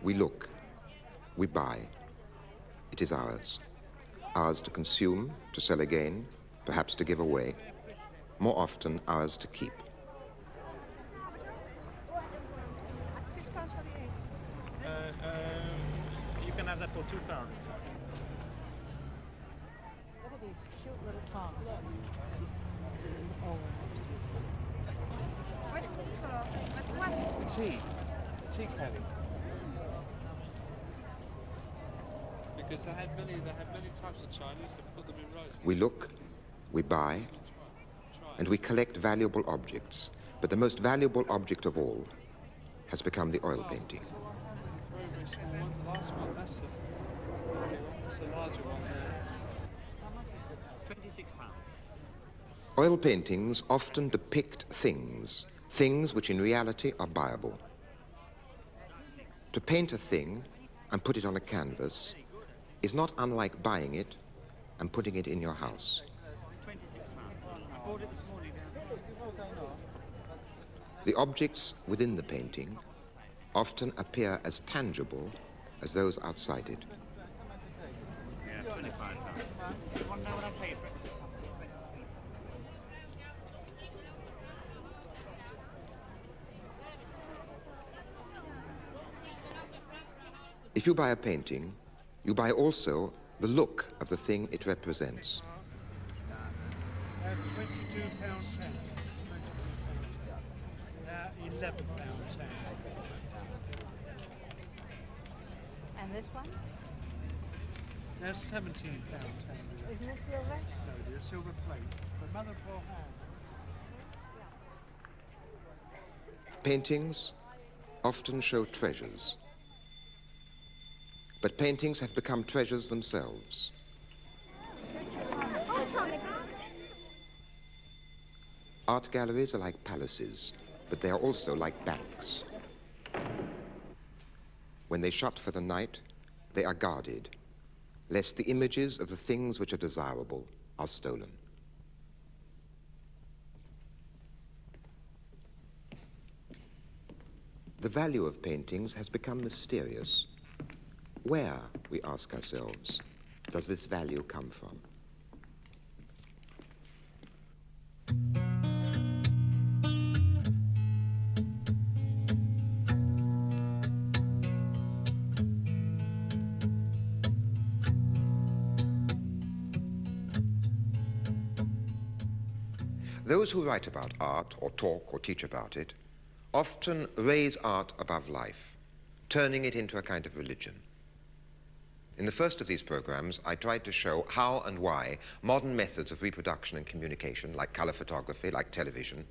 We look, we buy. It is ours. Ours to consume, to sell again, perhaps to give away. More often, ours to keep. £6 for the egg. You can have that for £2. Look at these cute little tongs. Oh. Tea caddy. Because they had many types of Chinese that put them in rows. We look, we buy, and we collect valuable objects. But the most valuable object of all has become the oil painting. Very, very small one. The last one, that's a larger one there. £26. Oil paintings often depict things which in reality are buyable. To paint a thing and put it on a canvas is not unlike buying it and putting it in your house. £26. I bought it this morning. The objects within the painting often appear as tangible as those outside it. Yeah, £25. You want to know what I paid for it? If you buy a painting, you buy also the look of the thing it represents. £22.10. £11.10. And this one? There's £17.10. Isn't this silver? No, dear, silver plate. But mother poor hand. Paintings often show treasures. But paintings have become treasures themselves. Art galleries are like palaces, but they are also like banks. When they shut for the night, they are guarded, lest the images of the things which are desirable are stolen. The value of paintings has become mysterious. Where, we ask ourselves, does this value come from? Those who write about art, or talk or teach about it, often raise art above life, turning it into a kind of religion. In the first of these programs, I tried to show how and why modern methods of reproduction and communication, like color photography, like television,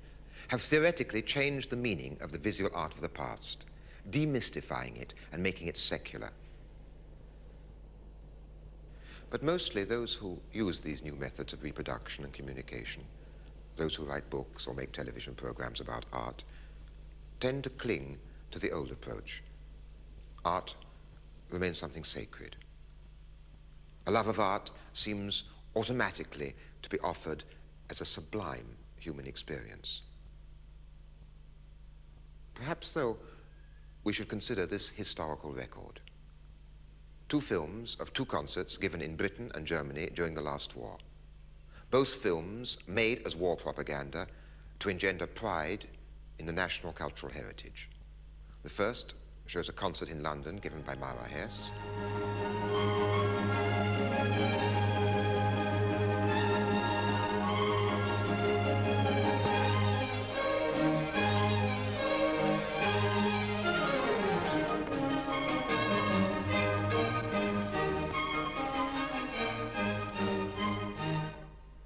have theoretically changed the meaning of the visual art of the past, demystifying it and making it secular. But mostly those who use these new methods of reproduction and communication, those who write books or make television programs about art, tend to cling to the old approach. Art remains something sacred. A love of art seems automatically to be offered as a sublime human experience. Perhaps, though, we should consider this historical record. 2 films of 2 concerts given in Britain and Germany during the last war. Both films made as war propaganda to engender pride in the national cultural heritage. The first shows a concert in London given by Myra Hess.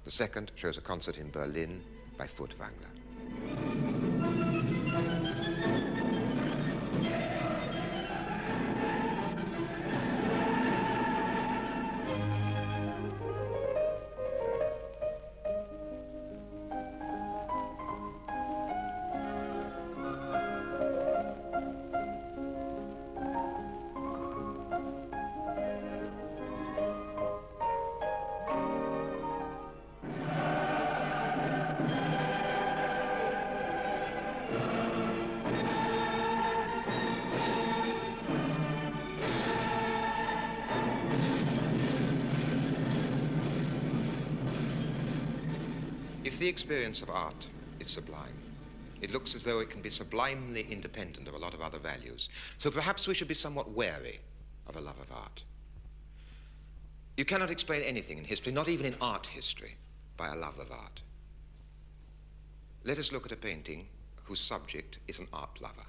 The second shows a concert in Berlin by Furtwängler. If the experience of art is sublime, it looks as though it can be sublimely independent of a lot of other values. So perhaps we should be somewhat wary of a love of art. You cannot explain anything in history, not even in art history, by a love of art. Let us look at a painting whose subject is an art lover.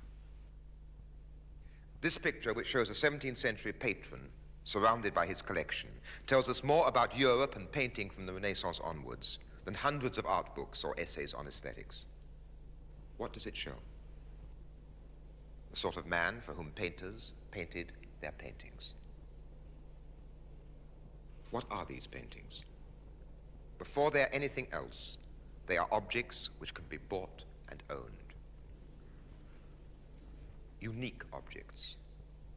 This picture, which shows a 17th century patron surrounded by his collection, tells us more about Europe and painting from the Renaissance onwards than hundreds of art books or essays on aesthetics. What does it show? The sort of man for whom painters painted their paintings. What are these paintings? Before they're anything else, they are objects which can be bought and owned. Unique objects.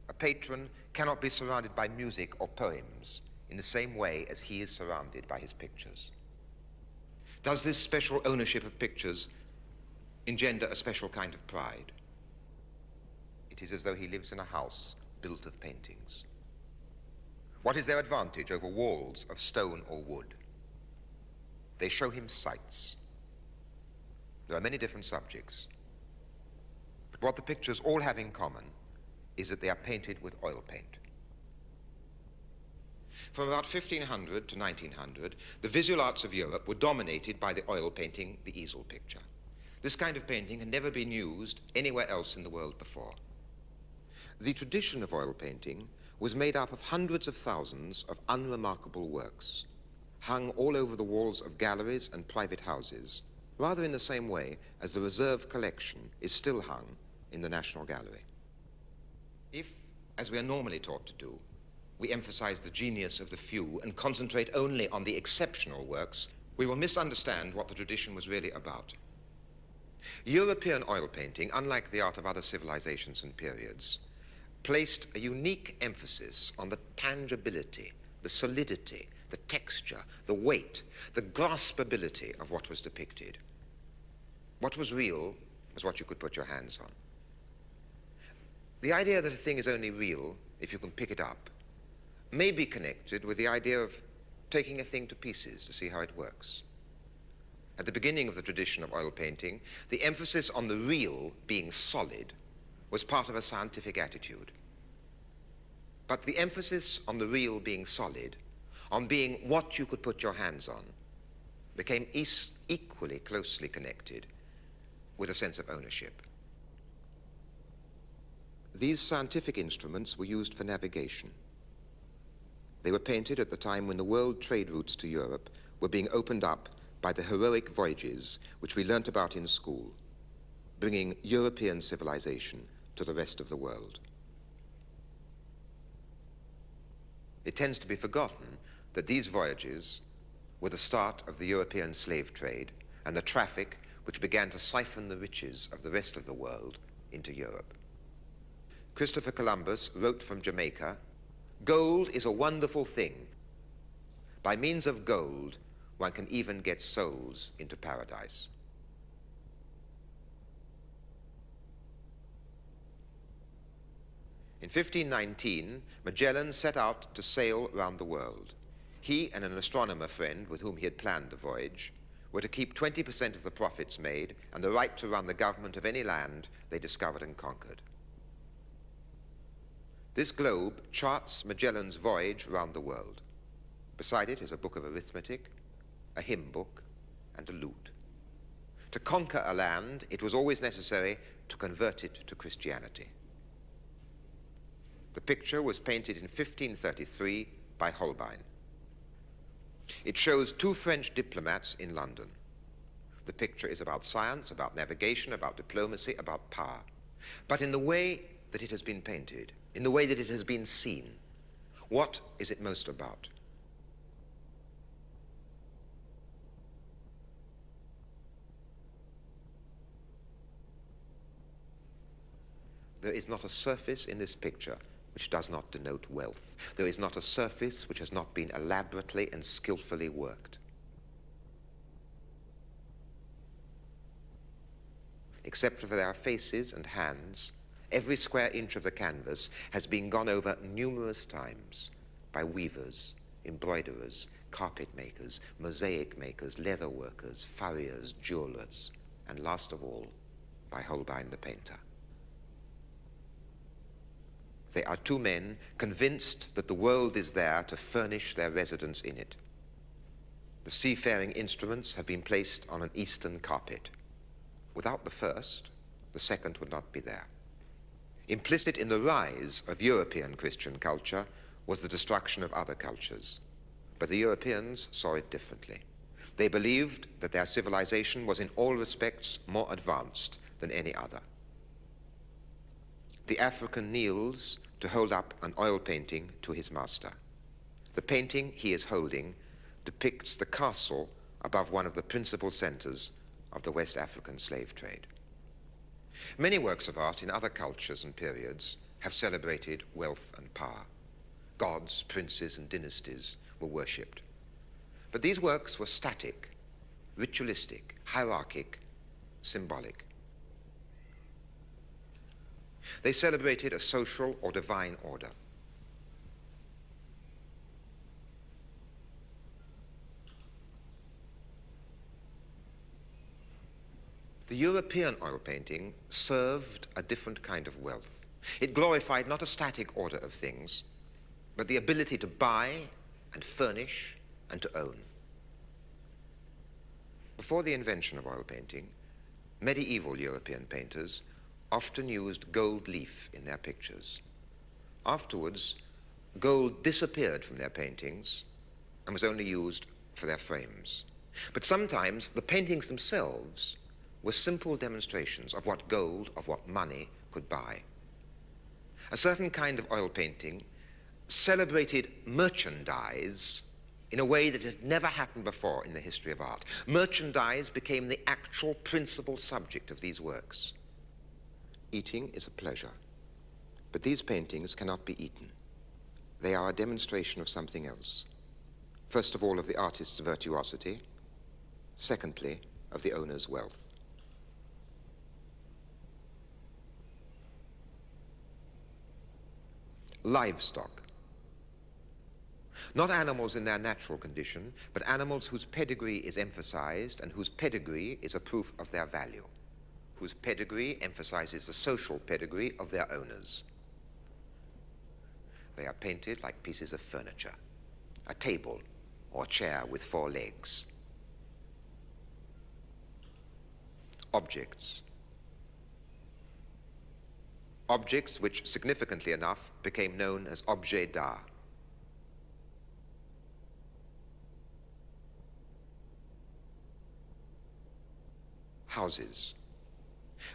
A patron cannot be surrounded by music or poems in the same way as he is surrounded by his pictures. Does this special ownership of pictures engender a special kind of pride? It is as though he lives in a house built of paintings. What is their advantage over walls of stone or wood? They show him sights. There are many different subjects. But what the pictures all have in common is that they are painted with oil paint. From about 1500 to 1900, the visual arts of Europe were dominated by the oil painting, the easel picture. This kind of painting had never been used anywhere else in the world before. The tradition of oil painting was made up of hundreds of thousands of unremarkable works, hung all over the walls of galleries and private houses, rather in the same way as the reserve collection is still hung in the National Gallery. If, as we are normally taught to do, we emphasize the genius of the few and concentrate only on the exceptional works, we will misunderstand what the tradition was really about. European oil painting, unlike the art of other civilizations and periods, placed a unique emphasis on the tangibility, the solidity, the texture, the weight, the graspability of what was depicted. What was real was what you could put your hands on. The idea that a thing is only real if you can pick it up may be connected with the idea of taking a thing to pieces to see how it works. At the beginning of the tradition of oil painting, the emphasis on the real being solid was part of a scientific attitude. But the emphasis on the real being solid, on being what you could put your hands on, became equally closely connected with a sense of ownership. These scientific instruments were used for navigation. They were painted at the time when the world trade routes to Europe were being opened up by the heroic voyages which we learnt about in school, bringing European civilization to the rest of the world. It tends to be forgotten that these voyages were the start of the European slave trade and the traffic which began to siphon the riches of the rest of the world into Europe. Christopher Columbus wrote from Jamaica, "Gold is a wonderful thing. By means of gold, one can even get souls into paradise." In 1519, Magellan set out to sail round the world. He and an astronomer friend with whom he had planned the voyage were to keep 20% of the profits made and the right to run the government of any land they discovered and conquered. This globe charts Magellan's voyage round the world. Beside it is a book of arithmetic, a hymn book, and a lute. To conquer a land, it was always necessary to convert it to Christianity. The picture was painted in 1533 by Holbein. It shows two French diplomats in London. The picture is about science, about navigation, about diplomacy, about power. But in the way that it has been painted, in the way that it has been seen, what is it most about? There is not a surface in this picture which does not denote wealth. There is not a surface which has not been elaborately and skillfully worked. Except for their faces and hands, every square inch of the canvas has been gone over numerous times by weavers embroiderers, carpet makers, mosaic makers, leather workers, furriers, jewelers, and last of all, by Holbein the painter. They are two men convinced that the world is there to furnish their residence in it. The seafaring instruments have been placed on an eastern carpet. Without the first, the second would not be there. Implicit in the rise of European Christian culture was the destruction of other cultures. But the Europeans saw it differently. They believed that their civilization was in all respects more advanced than any other. The African kneels to hold up an oil painting to his master. The painting he is holding depicts the castle above one of the principal centers of the West African slave trade. Many works of art in other cultures and periods have celebrated wealth and power. Gods, princes, and dynasties were worshipped. But these works were static, ritualistic, hierarchic, symbolic. They celebrated a social or divine order. The European oil painting served a different kind of wealth. It glorified not a static order of things, but the ability to buy and furnish and to own. Before the invention of oil painting, medieval European painters often used gold leaf in their pictures. Afterwards, gold disappeared from their paintings and was only used for their frames. But sometimes the paintings themselves were simple demonstrations of what gold, of what money could buy. A certain kind of oil painting celebrated merchandise in a way that had never happened before in the history of art. Merchandise became the actual principal subject of these works. Eating is a pleasure, but these paintings cannot be eaten. They are a demonstration of something else. First of all, of the artist's virtuosity. Secondly, of the owner's wealth. Livestock. Not animals in their natural condition, but animals whose pedigree is emphasized and whose pedigree is a proof of their value, whose pedigree emphasizes the social pedigree of their owners. They are painted like pieces of furniture, a table or chair with 4 legs. Objects. Objects which, significantly enough, became known as objets d'art. Houses.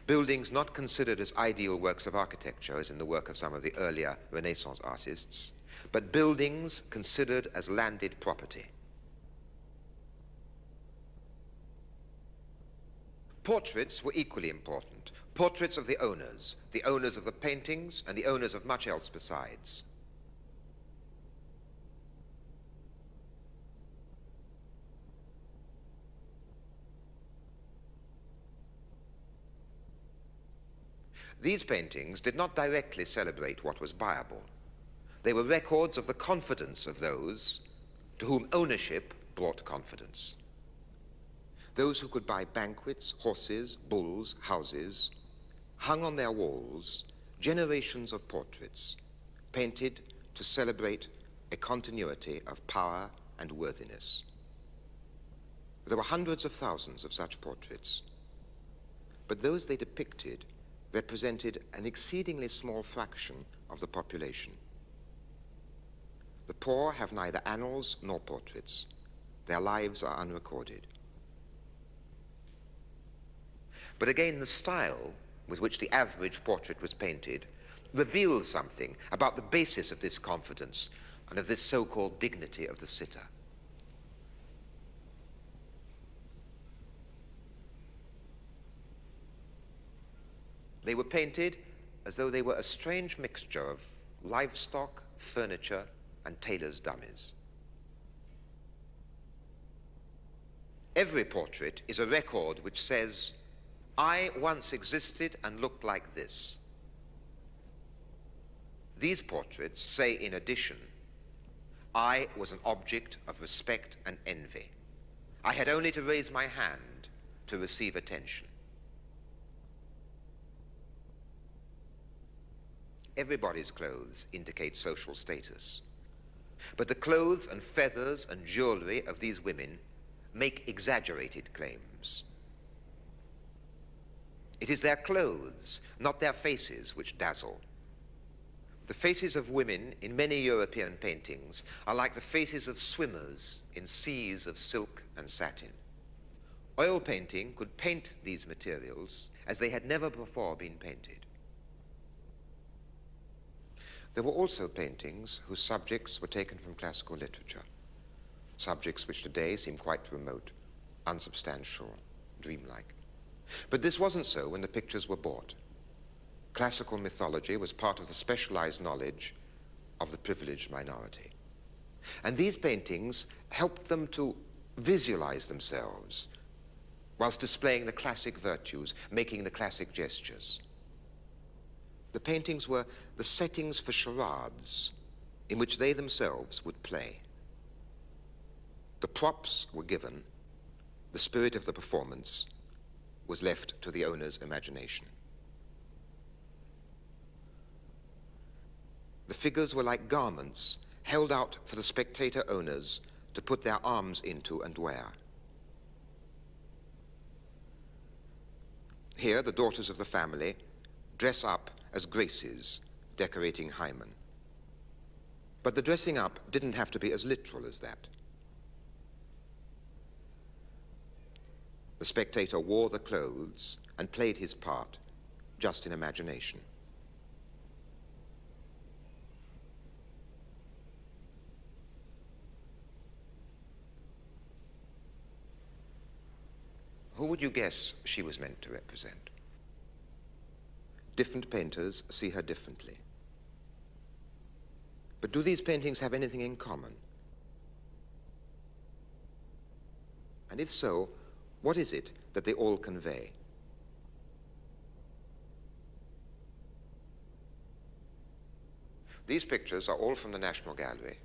Buildings not considered as ideal works of architecture, as in the work of some of the earlier Renaissance artists, but buildings considered as landed property. Portraits were equally important. Portraits of the owners of the paintings and the owners of much else besides. These paintings did not directly celebrate what was buyable. They were records of the confidence of those to whom ownership brought confidence. Those who could buy banquets, horses, bulls, houses, hung on their walls generations of portraits painted to celebrate a continuity of power and worthiness. There were hundreds of thousands of such portraits, but those they depicted represented an exceedingly small fraction of the population. The poor have neither annals nor portraits. Their lives are unrecorded. But again, the style with which the average portrait was painted reveals something about the basis of this confidence and of this so-called dignity of the sitter. They were painted as though they were a strange mixture of livestock, furniture, and tailor's dummies. Every portrait is a record which says, I once existed and looked like this. These portraits say, in addition, I was an object of respect and envy. I had only to raise my hand to receive attention. Everybody's clothes indicate social status. But the clothes and feathers and jewelry of these women make exaggerated claims. It is their clothes, not their faces, which dazzle. The faces of women in many European paintings are like the faces of swimmers in seas of silk and satin. Oil painting could paint these materials as they had never before been painted. There were also paintings whose subjects were taken from classical literature, subjects which today seem quite remote, unsubstantial, dreamlike. But this wasn't so when the pictures were bought. Classical mythology was part of the specialized knowledge of the privileged minority. And these paintings helped them to visualize themselves whilst displaying the classic virtues, making the classic gestures. The paintings were the settings for charades in which they themselves would play. The props were given, the spirit of the performance was left to the owner's imagination. The figures were like garments held out for the spectator owners to put their arms into and wear. Here, the daughters of the family dress up as graces decorating Hymen. But the dressing up didn't have to be as literal as that. The spectator wore the clothes and played his part just in imagination. Who would you guess she was meant to represent? Different painters see her differently. But do these paintings have anything in common? And if so, what is it that they all convey? These pictures are all from the National Gallery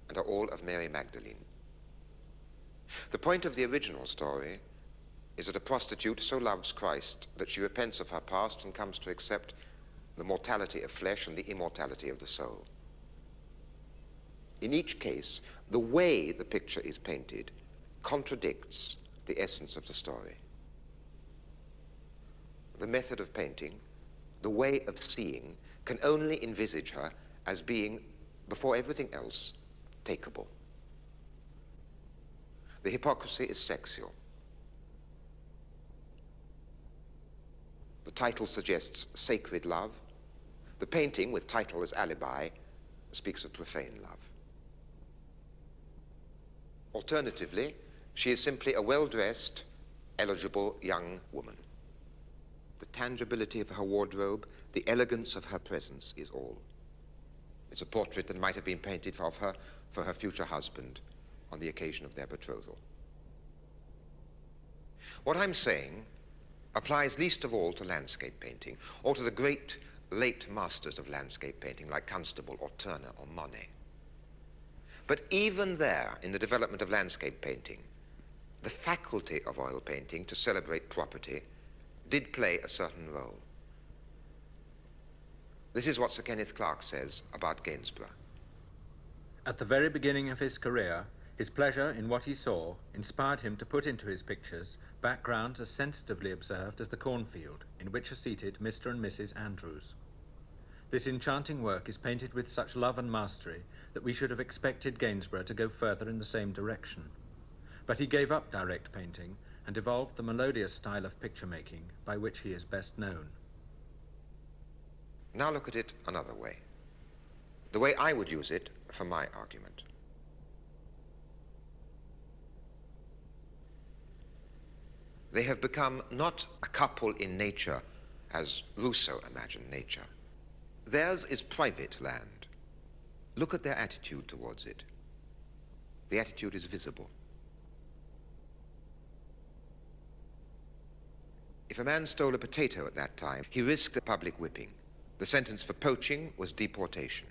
and are all of Mary Magdalene. The point of the original story is that a prostitute so loves Christ that she repents of her past and comes to accept the mortality of flesh and the immortality of the soul. In each case, the way the picture is painted contradicts the essence of the story. The method of painting, the way of seeing, can only envisage her as being, before everything else, takeable. The hypocrisy is sexual. The title suggests sacred love. The painting, with title as alibi, speaks of profane love. Alternatively, she is simply a well-dressed, eligible young woman. The tangibility of her wardrobe, the elegance of her presence is all. It's a portrait that might have been painted of her for her future husband on the occasion of their betrothal. What I'm saying applies least of all to landscape painting, or to the great late masters of landscape painting like Constable or Turner or Monet. But even there, in the development of landscape painting, the faculty of oil painting to celebrate property did play a certain role. This is what Sir Kenneth Clarke says about Gainsborough. At the very beginning of his career, his pleasure in what he saw inspired him to put into his pictures backgrounds as sensitively observed as the cornfield in which are seated Mr. and Mrs. Andrews. This enchanting work is painted with such love and mastery that we should have expected Gainsborough to go further in the same direction. But he gave up direct painting and evolved the melodious style of picture-making by which he is best known. Now look at it another way, the way I would use it for my argument. They have become not a couple in nature, as Rousseau imagined nature. Theirs is private land. Look at their attitude towards it. The attitude is visible. If a man stole a potato at that time, he risked a public whipping. The sentence for poaching was deportation.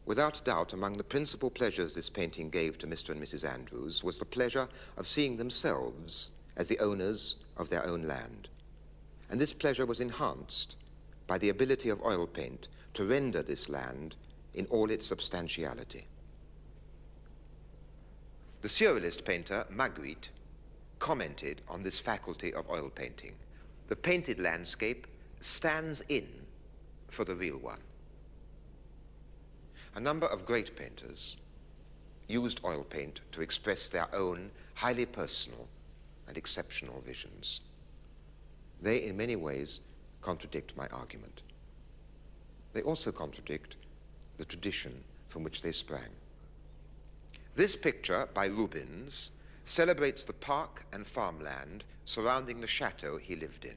Without doubt, among the principal pleasures this painting gave to Mr. and Mrs. Andrews was the pleasure of seeing themselves as the owners of their own land. And this pleasure was enhanced by the ability of oil paint to render this land in all its substantiality. The surrealist painter, Magritte, commented on this faculty of oil painting. The painted landscape stands in for the real one. A number of great painters used oil paint to express their own highly personal and exceptional visions. They, in many ways, contradict my argument. They also contradict the tradition from which they sprang. This picture by Rubens celebrates the park and farmland surrounding the chateau he lived in.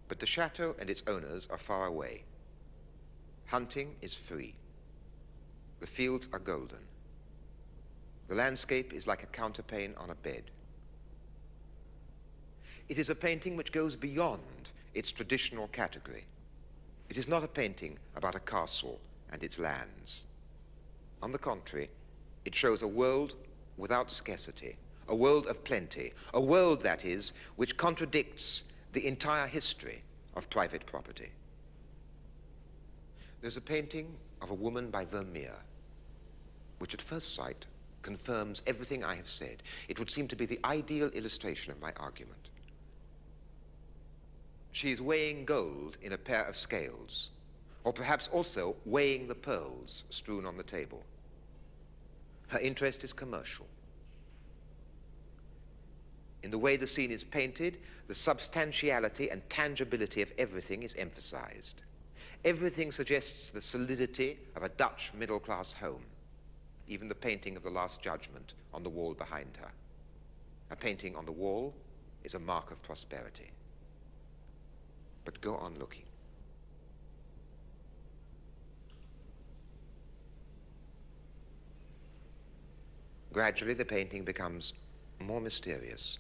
But the chateau and its owners are far away. Hunting is free. The fields are golden. The landscape is like a counterpane on a bed. It is a painting which goes beyond its traditional category. It is not a painting about a castle and its lands. On the contrary, it shows a world without scarcity, a world of plenty, a world, that is, which contradicts the entire history of private property. There's a painting of a woman by Vermeer, which at first sight confirms everything I have said. It would seem to be the ideal illustration of my argument. She is weighing gold in a pair of scales, or perhaps also weighing the pearls strewn on the table. Her interest is commercial. In the way the scene is painted, the substantiality and tangibility of everything is emphasized. Everything suggests the solidity of a Dutch middle-class home, even the painting of the Last Judgment on the wall behind her. A painting on the wall is a mark of prosperity. But go on looking. Gradually, the painting becomes more mysterious,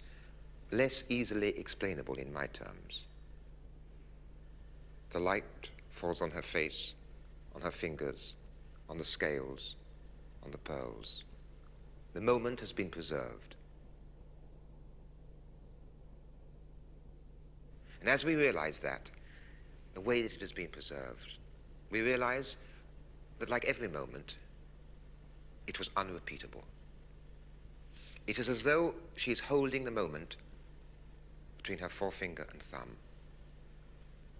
less easily explainable in my terms. The light falls on her face, on her fingers, on the scales, on the pearls. The moment has been preserved. And as we realize that, the way that it has been preserved, we realize that, like every moment, it was unrepeatable. It is as though she is holding the moment between her forefinger and thumb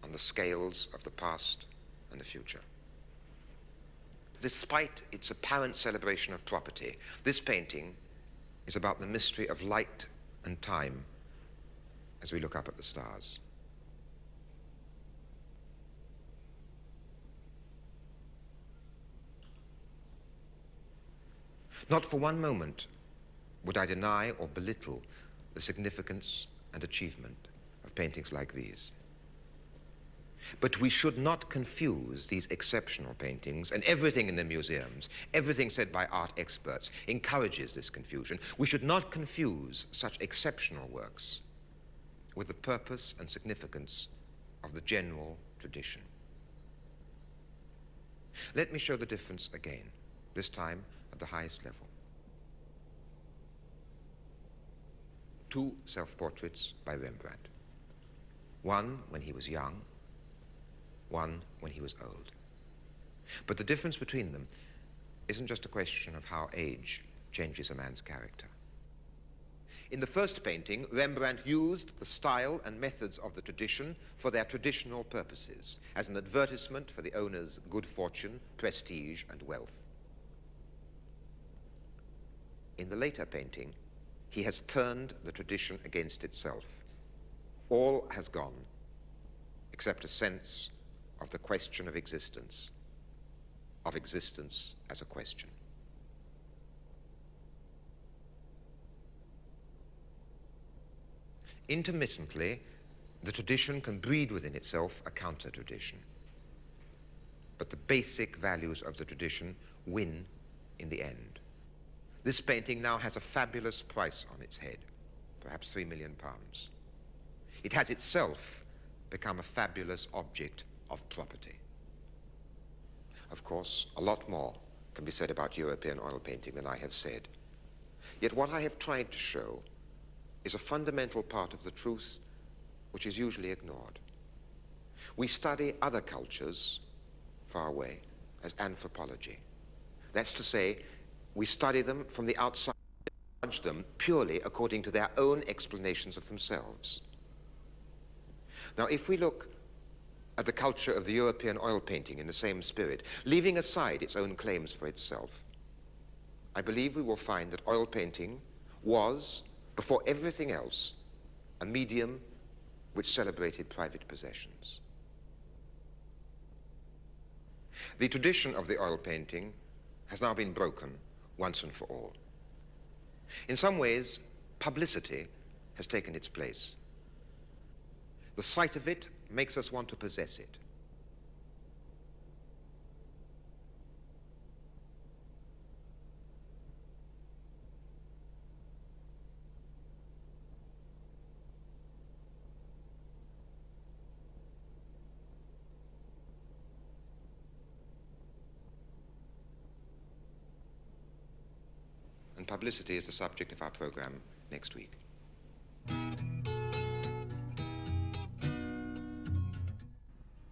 on the scales of the past and the future. Despite its apparent celebration of property, this painting is about the mystery of light and time as we look up at the stars. Not for one moment would I deny or belittle the significance and achievement of paintings like these. But we should not confuse these exceptional paintings, and everything in the museums, everything said by art experts, encourages this confusion. We should not confuse such exceptional works with the purpose and significance of the general tradition. Let me show the difference again, this time at the highest level. Two self-portraits by Rembrandt. One when he was young, one when he was old. But the difference between them isn't just a question of how age changes a man's character. In the first painting, Rembrandt used the style and methods of the tradition for their traditional purposes, as an advertisement for the owner's good fortune, prestige, and wealth. In the later painting, he has turned the tradition against itself. All has gone, except a sense of the question of existence as a question. Intermittently, the tradition can breed within itself a counter-tradition. But the basic values of the tradition win in the end. This painting now has a fabulous price on its head, perhaps £3 million. It has itself become a fabulous object of property. Of course, a lot more can be said about European oil painting than I have said. Yet what I have tried to show is a fundamental part of the truth which is usually ignored. We study other cultures far away as anthropology. That's to say, we study them from the outside, judge them purely according to their own explanations of themselves. Now, if we look at the culture of the European oil painting in the same spirit, leaving aside its own claims for itself, I believe we will find that oil painting was, before everything else, a medium which celebrated private possessions. The tradition of the oil painting has now been broken once and for all. In some ways, publicity has taken its place. The sight of it makes us want to possess it. And publicity is the subject of our program next week.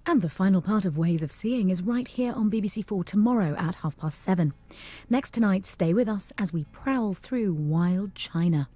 And the final part of Ways of Seeing is right here on BBC4 tomorrow at 7:30. Next tonight, stay with us as we prowl through wild China.